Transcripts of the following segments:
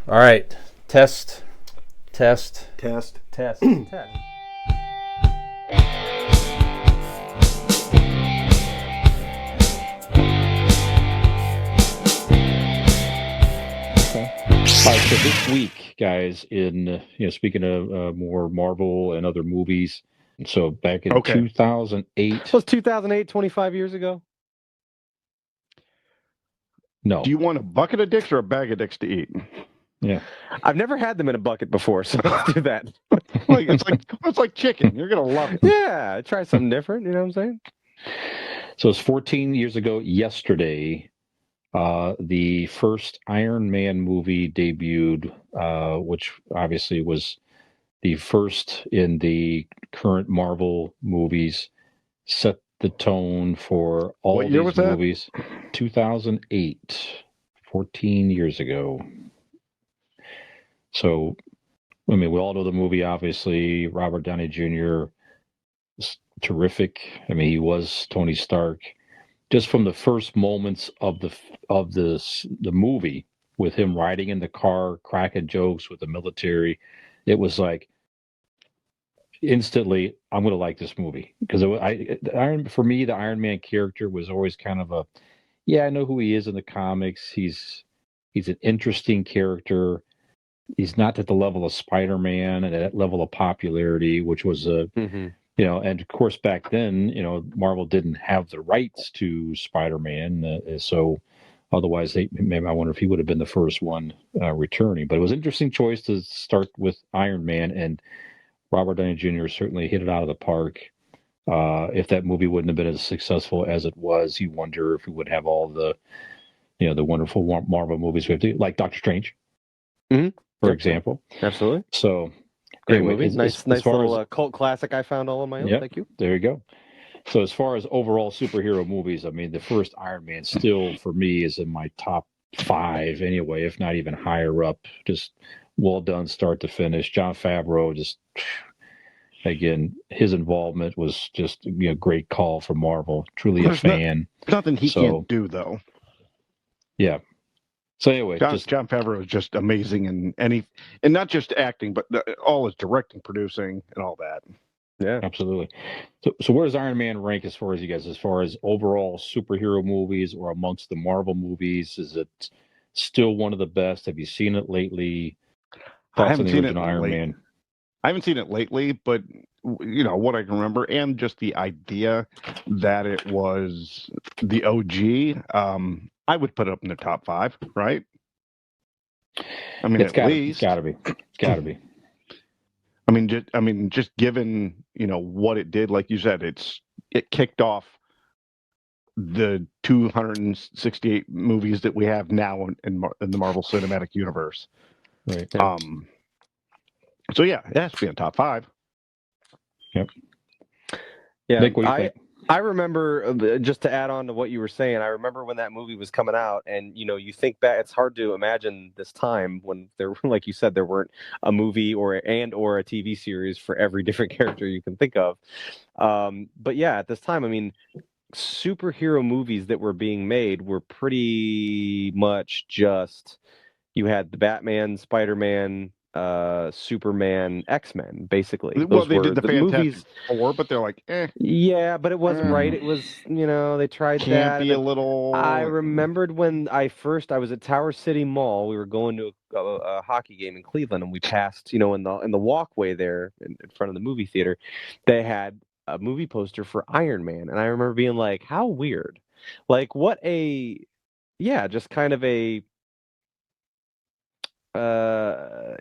All right. Test, test, Test. test, test. All right, so this week, guys, in speaking of more Marvel and other movies, so back in Okay. 2008, Was 2008 25 years ago? no, Do you want a bucket of dicks or a bag of dicks to eat? yeah, I've never had them in a bucket before, so let's do that. It's like chicken. You're gonna love it. Yeah, try something different. You know what I'm saying? so it's 14 years ago yesterday. The first Iron Man movie debuted, which obviously was the first in the current Marvel movies, set the tone for all What year these was that? movies. 2008, 14 years ago. So, I mean, we all know the movie, obviously. Robert Downey Jr. is terrific. I mean, he was Tony Stark. Just from the first moments of the movie, with him riding in the car, cracking jokes with the military, it was like instantly, I'm going to like this movie because for me, the Iron Man character was always kind of yeah, I know who he is in the comics. He's an interesting character. He's not at the level of Spider-Man and at that level of popularity, which was Mm-hmm. and of course back then, Marvel didn't have the rights to Spider-Man, so otherwise maybe I wonder if he would have been the first one returning. But it was an interesting choice to start with Iron Man, and Robert Downey Jr. certainly hit it out of the park. If that movie wouldn't have been as successful as it was, you wonder if we would have all the wonderful Marvel movies we have to, like Doctor Strange, Mm-hmm. for Yep. example. Absolutely. So, Great anyway, movie. Nice as far little as cult classic I found all on my own. yeah, Thank you. there you go. So, as far as overall superhero movies, I mean, the first Iron Man still for me is in my top 5 anyway, if not even higher up. Just well done, start to finish. Jon Favreau just. Again, his involvement was just a great call for Marvel. Truly a There's fan. nothing he So can't do though. yeah. So anyway, just John Favreau is just amazing and not just acting, but all his directing, producing, and all that. Yeah. absolutely. So where does Iron Man rank as far as you guys, as far as overall superhero movies or amongst the Marvel movies? Is it still one of the best? Have you seen it lately? I Thoughts on haven't the seen it original Iron late. Man? I haven't seen it lately, but what I can remember, and just the idea that it was the OG, I would put it up in the top 5, right? I mean, It's at got to, it's least. got to be, it's got to be. Just given what it did, like you said, it kicked off the 268 movies that we have now in the Marvel Cinematic Universe. Right. Yeah. So yeah, it has to be in top 5. Yep. Yeah. Nick, what do you think? I remember, just to add on to what you were saying, I remember when that movie was coming out, and you think back, it's hard to imagine this time when there, like you said, there weren't a movie or a TV series for every different character you can think of. But yeah, at this time, I mean, superhero movies that were being made were pretty much just you had the Batman, Spider-Man, Superman, X-Men, basically. Well, Those they were did the the Fantastic movies. Four, but they're like, Yeah, but it wasn't right. It was, they tried can't that. And be a then I little. remembered when I was at Tower City Mall. We were going to a hockey game in Cleveland, and we passed, in the walkway there in front of the movie theater, they had a movie poster for Iron Man. And I remember being like, how weird. Like, just kind of a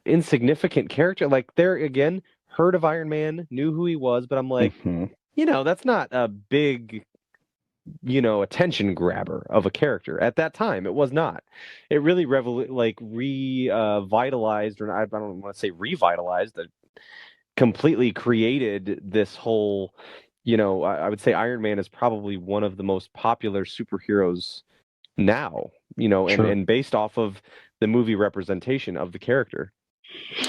insignificant character. Like, there again, heard of Iron Man, knew who he was, but I'm like, Mhm. that's not a big, attention grabber of a character. At that time, it was not. It really revitalized, or I don't want to say revitalized, it completely created this whole, I would say Iron Man is probably one of the most popular superheroes now, and Sure. based off of the movie representation of the character.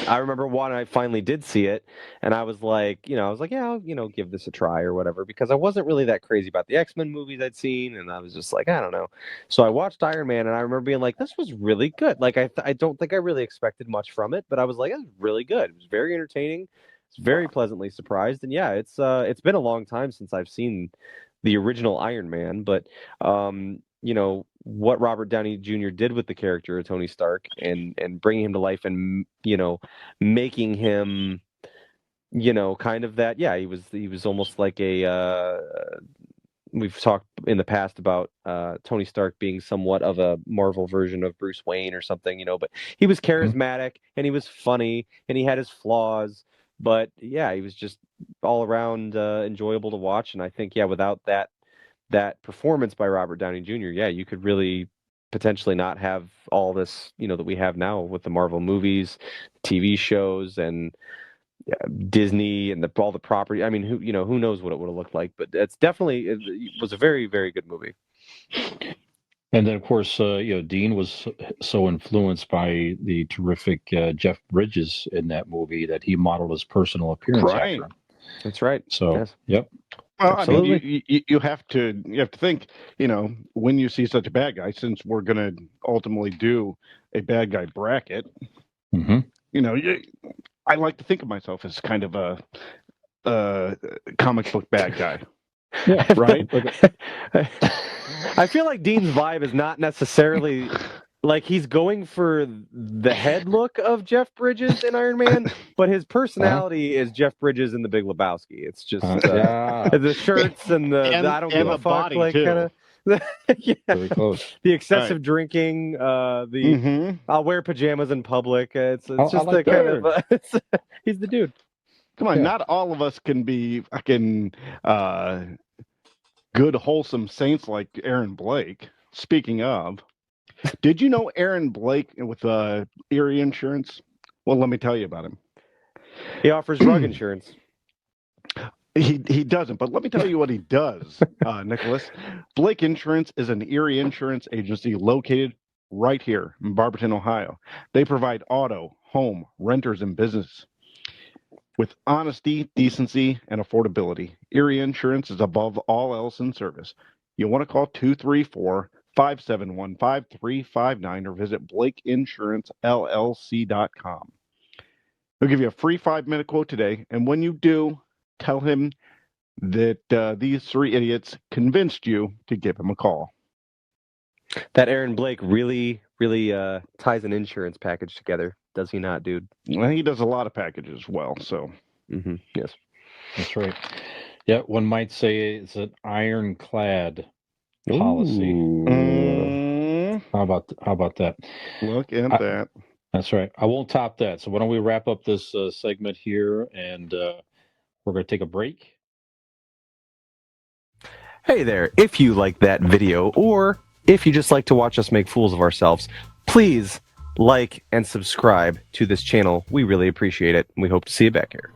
I remember when I finally did see it, and I was like, yeah, I'll, give this a try or whatever, because I wasn't really that crazy about the X-Men movies I'd seen, and I was just like, I don't know. So I watched Iron Man, and I remember being like, this was really good. Like, I don't think I really expected much from it, but I was like, it was really good. It was very entertaining. I was very pleasantly surprised, and yeah, it's been a long time since I've seen the original Iron Man, but what Robert Downey Jr. did with the character of Tony Stark and bringing him to life and making him kind of that. Yeah, he was almost like a we've talked in the past about Tony Stark being somewhat of a Marvel version of Bruce Wayne or something, but he was charismatic and he was funny and he had his flaws, but yeah, he was just all around enjoyable to watch. And I think, yeah, without that performance by Robert Downey Jr., yeah, you could really potentially not have all this, that we have now with the Marvel movies, TV shows, and Disney and all the property. I mean, who knows what it would have looked like, but it was a very, very good movie. And then, of course, Dean was so influenced by the terrific Jeff Bridges in that movie that he modeled his personal appearance after him. That's right. So, yes. Yep. Well, absolutely. I mean, you have to think, when you see such a bad guy, since we're going to ultimately do a bad guy bracket, I like to think of myself as kind of a comic book bad guy. Yeah, right. I feel like Dean's vibe is not necessarily like he's going for the head look of Jeff Bridges in Iron Man, but his personality is Jeff Bridges in The Big Lebowski. It's just the shirts and the I don't give a fuck, like kind of. Yeah. Very close. The excessive drinking, I'll wear pajamas in public. It's just like the kind of he's the dude. Come on, not all of us can be fucking good, wholesome saints like Aaron Blake. Speaking of, did you know Aaron Blake with Erie Insurance? Well, let me tell you about him. He offers drug insurance. He doesn't, but let me tell you what he does, Nicholas. Blake Insurance is an Erie insurance agency located right here in Barberton, Ohio. They provide auto, home, renters, and business with honesty, decency, and affordability. Erie Insurance is above all else in service. You want to call 234-571-5359 or visit BlakeInsuranceLLC.com. They'll give you a free 5-minute quote today, and when you do, tell him that these three idiots convinced you to give him a call. That Aaron Blake really, really ties an insurance package together, does he not, dude? Well, he does a lot of packages well, so. Yes. That's right. Yeah, one might say it's an ironclad policy. How about that? Look at that. That's right. I won't top that. So why don't we wrap up this segment here, and we're going to take a break. Hey there, if you like that video, or if you just like to watch us make fools of ourselves, please like and subscribe to this channel. We really appreciate it, and we hope to see you back here.